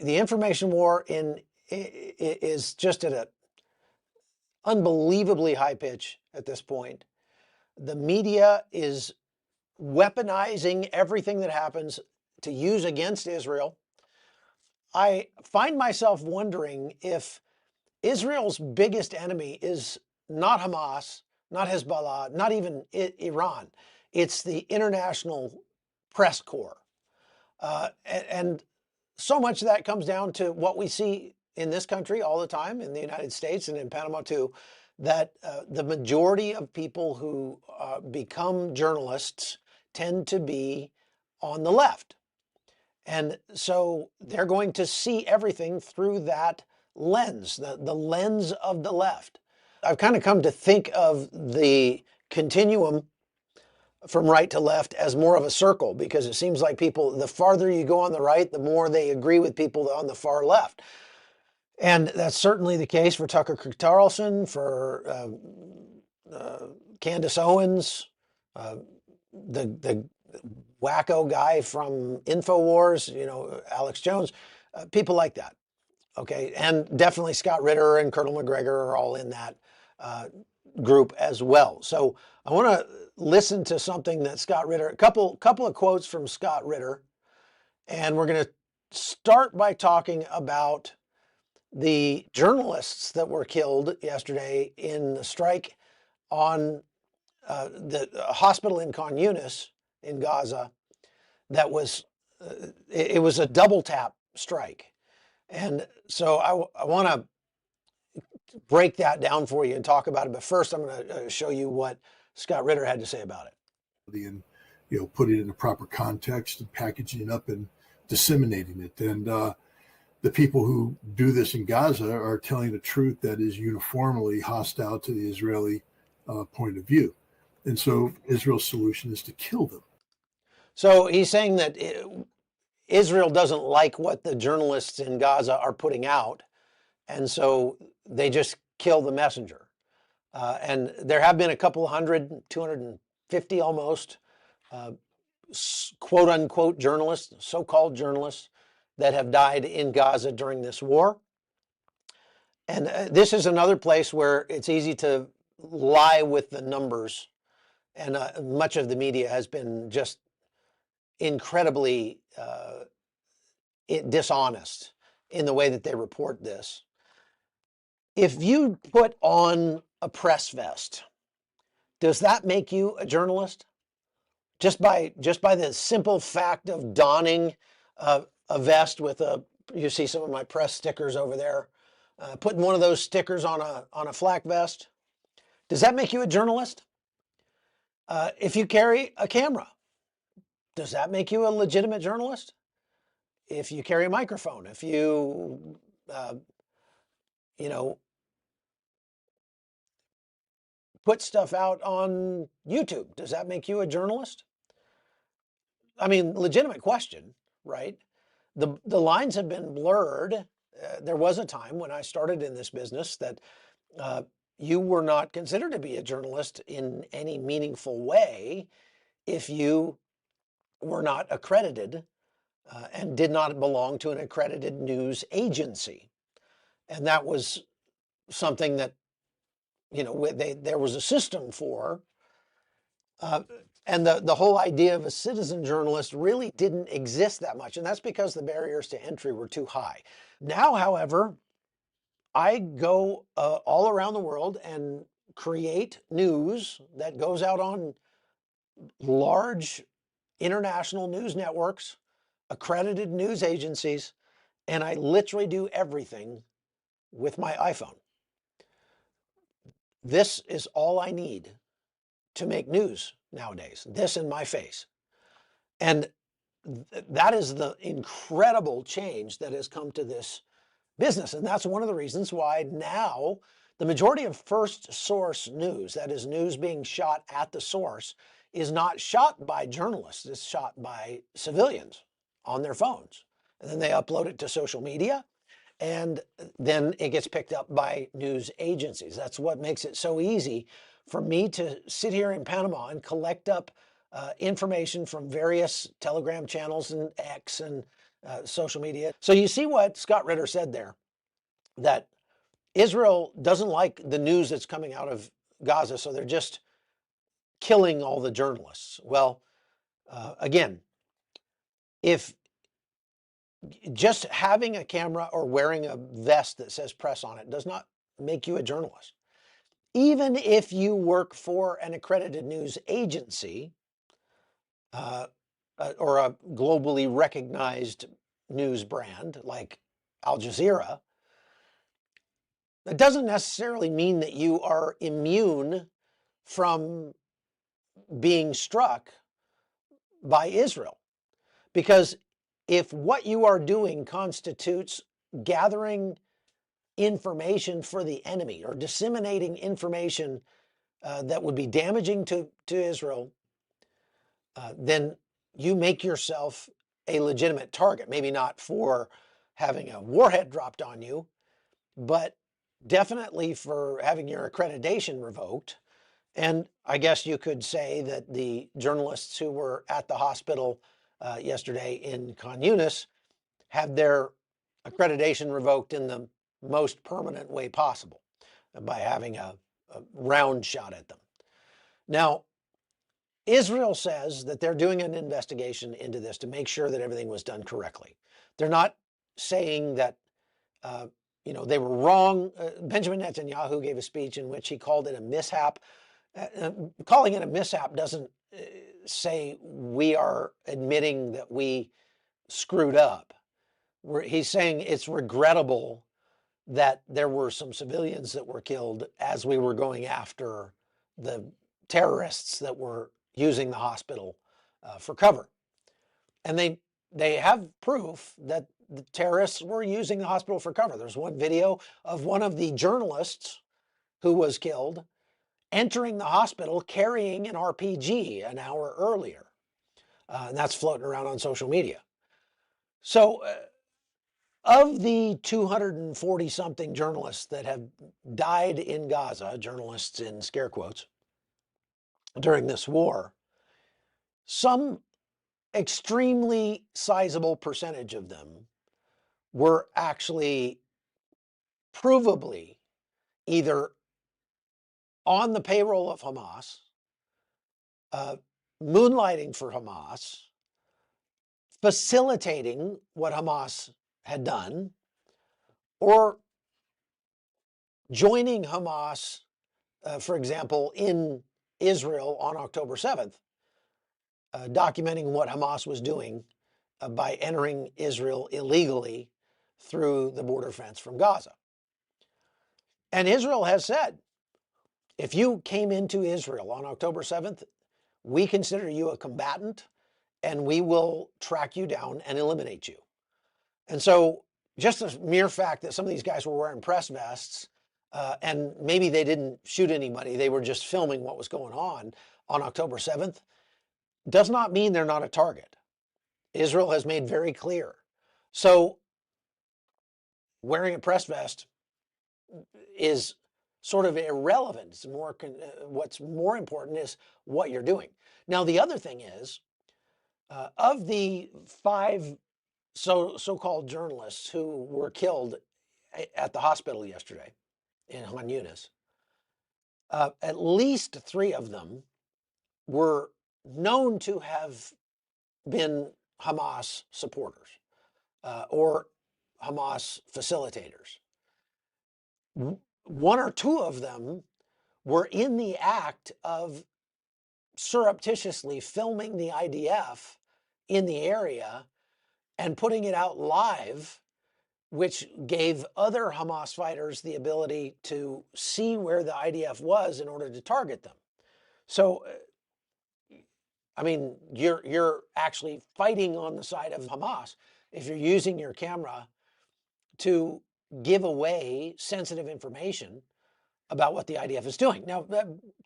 the information war is just at an unbelievably high pitch at this point. The media is weaponizing everything that happens to use against Israel. I find myself wondering if Israel's biggest enemy is not Hamas, not Hezbollah, not even Iran. It's the international press corps. And so much of that comes down to what we see in this country all the time, in the United States and in Panama too, that the majority of people who become journalists tend to be on the left. And so they're going to see everything through that lens, the lens of the left. I've kind of come to think of the continuum from right to left as more of a circle, because it seems like people, the farther you go on the right, the more they agree with people on the far left. And that's certainly the case for Tucker Carlson, for Candace Owens, the wacko guy from InfoWars, Alex Jones, people like that. Okay, and definitely Scott Ritter and Colonel McGregor are all in that group as well. So I want to listen to something that Scott Ritter, a couple of quotes from Scott Ritter, and we're going to start by talking about the journalists that were killed yesterday in the strike on the hospital in Khan Yunis in Gaza. That was it was a double tap strike, and so I want to break that down for you and talk about it. But first, I'm going to show you what Scott Ritter had to say about it. And put it in a proper context and packaging it up and disseminating it. And the people who do this in Gaza are telling a truth that is uniformly hostile to the Israeli point of view. And so Israel's solution is to kill them. So he's saying that Israel doesn't like what the journalists in Gaza are putting out, and so they just kill the messenger. And there have been a couple hundred, 250 almost, quote unquote journalists, so-called journalists, that have died in Gaza during this war. And this is another place where it's easy to lie with the numbers. And much of the media has been just incredibly dishonest in the way that they report this. If you put on a press vest, does that make you a journalist? Just by the simple fact of donning a vest with you see some of my press stickers over there, putting one of those stickers on a flak vest, does that make you a journalist? If you carry a camera, does that make you a legitimate journalist? If you carry a microphone, if you, put stuff out on YouTube, does that make you a journalist? I mean, legitimate question, right? The lines have been blurred. There was a time when I started in this business that you were not considered to be a journalist in any meaningful way if you were not accredited and did not belong to an accredited news agency. And that was something that, there was a system for. And the whole idea of a citizen journalist really didn't exist that much. And that's because the barriers to entry were too high. Now, however, I go all around the world and create news that goes out on large international news networks, accredited news agencies, and I literally do everything with my iPhone. This is all I need to make news nowadays, this in my face. And that is the incredible change that has come to this business. And that's one of the reasons why now the majority of first source news, that is news being shot at the source, is not shot by journalists. It's shot by civilians on their phones. And then they upload it to social media, and then it gets picked up by news agencies. That's what makes it so easy for me to sit here in Panama and collect up information from various Telegram channels and X and social media. So you see what Scott Ritter said there, that Israel doesn't like the news that's coming out of Gaza, so they're just killing all the journalists. Well, again, if just having a camera or wearing a vest that says press on it does not make you a journalist. Even if you work for an accredited news agency or a globally recognized news brand like Al Jazeera, that doesn't necessarily mean that you are immune from being struck by Israel. Because if what you are doing constitutes gathering information for the enemy or disseminating information that would be damaging to Israel, then you make yourself a legitimate target. Maybe not for having a warhead dropped on you, but definitely for having your accreditation revoked. And I guess you could say that the journalists who were at the hospital yesterday in Khan Yunis had their accreditation revoked in the most permanent way possible by having a round shot at them. Now, Israel says that they're doing an investigation into this to make sure that everything was done correctly. They're not saying that they were wrong. Benjamin Netanyahu gave a speech in which he called it a mishap. Calling it a mishap doesn't say we are admitting that we screwed up. He's saying it's regrettable that there were some civilians that were killed as we were going after the terrorists that were using the hospital for cover. And they have proof that the terrorists were using the hospital for cover. There's one video of one of the journalists who was killed entering the hospital carrying an RPG an hour earlier. And that's floating around on social media. So of the 240 something journalists that have died in Gaza, journalists in scare quotes, during this war, some extremely sizable percentage of them were actually provably either on the payroll of Hamas, moonlighting for Hamas, facilitating what Hamas had done, or joining Hamas, for example, in Israel on October 7th, documenting what Hamas was doing by entering Israel illegally through the border fence from Gaza. And Israel has said, if you came into Israel on October 7th, we consider you a combatant and we will track you down and eliminate you. And so just the mere fact that some of these guys were wearing press vests and maybe they didn't shoot anybody, they were just filming what was going on October 7th, does not mean they're not a target. Israel has made very clear. So wearing a press vest is sort of irrelevant. It's more, what's more important is what you're doing. Now, the other thing is, of the 5 so-called journalists who were killed at the hospital yesterday in Khan Yunis, at least 3 of them were known to have been Hamas supporters or Hamas facilitators. 1 or 2 of them were in the act of surreptitiously filming the IDF in the area and putting it out live, which gave other Hamas fighters the ability to see where the IDF was in order to target them. So, I mean, you're actually fighting on the side of Hamas if you're using your camera to give away sensitive information about what the IDF is doing. Now,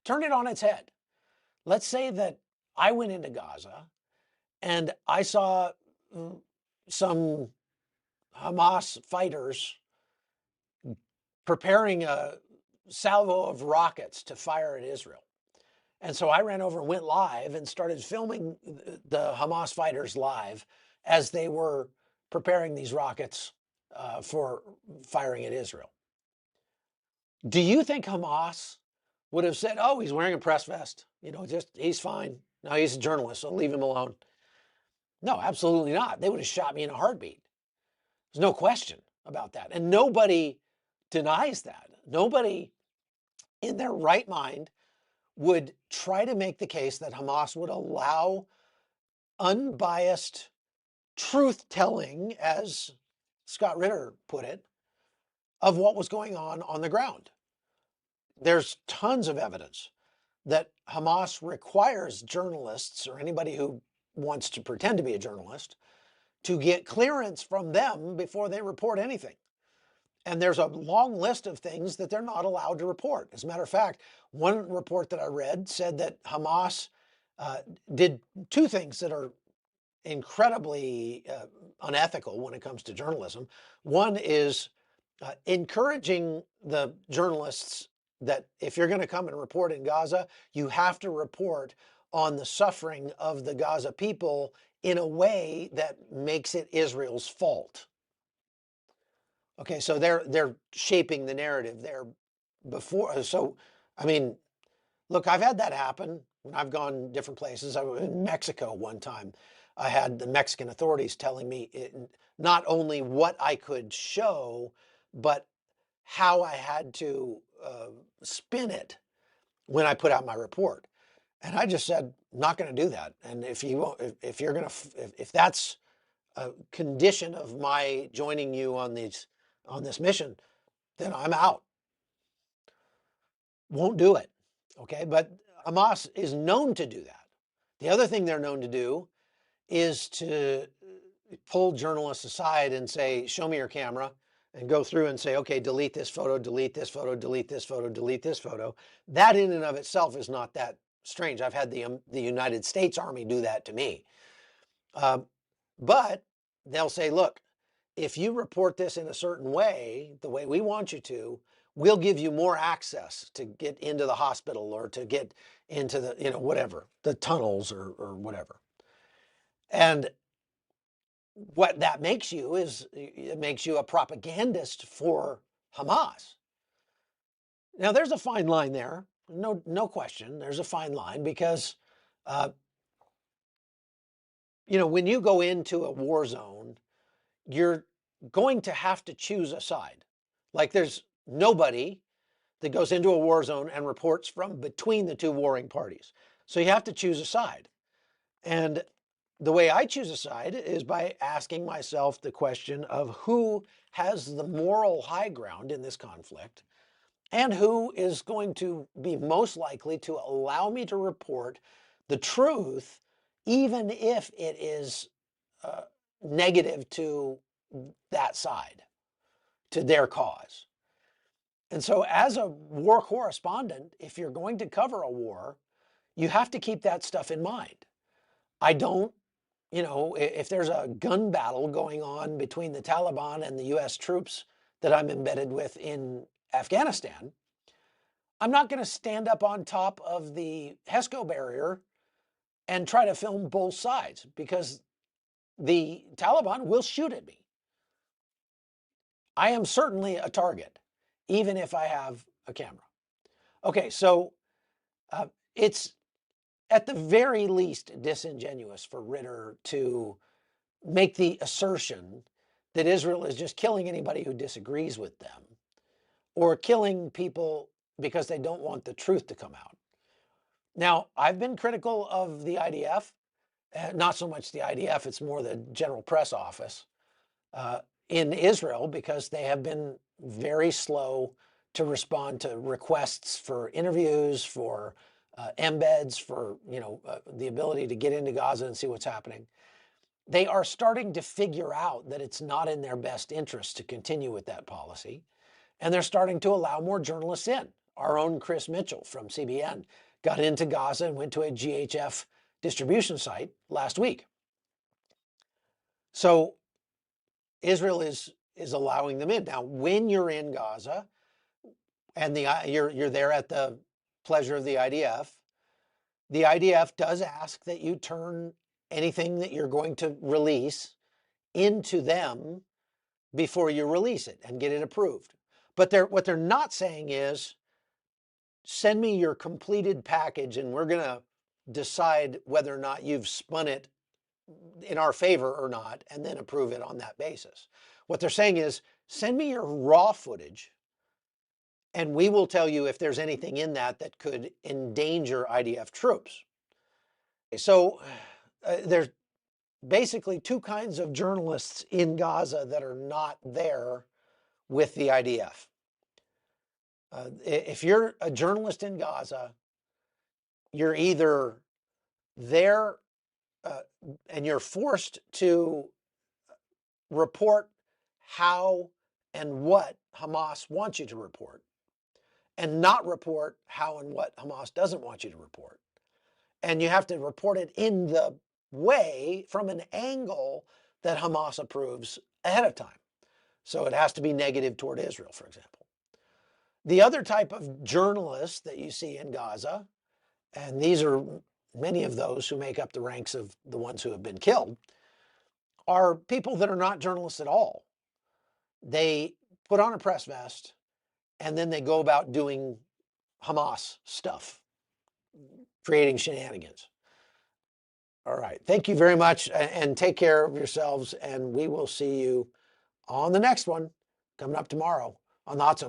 turn it on its head. Let's say that I went into Gaza and I saw some Hamas fighters preparing a salvo of rockets to fire at Israel. And so I ran over and went live and started filming the Hamas fighters live as they were preparing these rockets for firing at Israel. Do you think Hamas would have said, oh, he's wearing a press vest, just he's fine. No, he's a journalist, so leave him alone? No, absolutely not. They would have shot me in a heartbeat. There's no question about that. And nobody denies that. Nobody in their right mind would try to make the case that Hamas would allow unbiased truth telling, as Scott Ritter put it, of what was going on the ground. There's tons of evidence that Hamas requires journalists or anybody who wants to pretend to be a journalist to get clearance from them before they report anything. And there's a long list of things that they're not allowed to report. As a matter of fact, one report that I read said that Hamas did two things that are incredibly unethical when it comes to journalism. One is encouraging the journalists that if you're going to come and report in Gaza, you have to report on the suffering of the Gaza people in a way that makes it Israel's fault. Okay, so they're shaping the narrative there before. So, I mean, look, I've had that happen when I've gone different places. I was in Mexico one time. I had the Mexican authorities telling me not only what I could show, but how I had to spin it when I put out my report. And I just said, not going to do that. And if that's a condition of my joining you on this mission, then I'm out. Won't do it. Okay, but Hamas is known to do that. The other thing they're known to do is to pull journalists aside and say, show me your camera, and go through and say, okay, delete this photo, delete this photo, delete this photo, delete this photo. That in and of itself is not that strange. I've had the United States Army do that to me. But they'll say, look, if you report this in a certain way, the way we want you to, we'll give you more access to get into the hospital or to get into the, whatever, the tunnels or whatever. And what that makes you is it makes you a propagandist for Hamas. Now, there's a fine line there. No question. There's a fine line because, when you go into a war zone, you're going to have to choose a side. Like there's nobody that goes into a war zone and reports from between the two warring parties. So you have to choose a side. And the way I choose a side is by asking myself the question of who has the moral high ground in this conflict and who is going to be most likely to allow me to report the truth, even if it is negative to that side, to their cause. And so as a war correspondent, if you're going to cover a war, you have to keep that stuff in mind. I don't, if there's a gun battle going on between the Taliban and the US troops that I'm embedded with in Afghanistan, I'm not going to stand up on top of the HESCO barrier and try to film both sides because the Taliban will shoot at me. I am certainly a target, even if I have a camera. Okay, so it's at the very least disingenuous for Ritter to make the assertion that Israel is just killing anybody who disagrees with them or killing people because they don't want the truth to come out. Now, I've been critical of the IDF, not so much the IDF, it's more the General Press Office in Israel because they have been very slow to respond to requests for interviews, for embeds, for the ability to get into Gaza and see what's happening. They are starting to figure out that it's not in their best interest to continue with that policy, and they're starting to allow more journalists in. Our own Chris Mitchell from CBN got into Gaza and went to a GHF distribution site last week. So Israel is allowing them in. Now, when you're in Gaza and you're there at the pleasure of the IDF does ask that you turn anything that you're going to release into them before you release it and get it approved. But what they're not saying is, send me your completed package and we're going to decide whether or not you've spun it in our favor or not, and then approve it on that basis. What they're saying is, send me your raw footage and we will tell you if there's anything in that that could endanger IDF troops. So there's basically two kinds of journalists in Gaza that are not there with the IDF. If you're a journalist in Gaza, you're either there and you're forced to report how and what Hamas wants you to report, and not report how and what Hamas doesn't want you to report. And you have to report it in the way, from an angle that Hamas approves ahead of time. So it has to be negative toward Israel, for example. The other type of journalists that you see in Gaza, and these are many of those who make up the ranks of the ones who have been killed, are people that are not journalists at all. They put on a press vest and then they go about doing Hamas stuff, creating shenanigans. All right. Thank you very much, and take care of yourselves. And we will see you on the next one coming up tomorrow on the Hot Zone.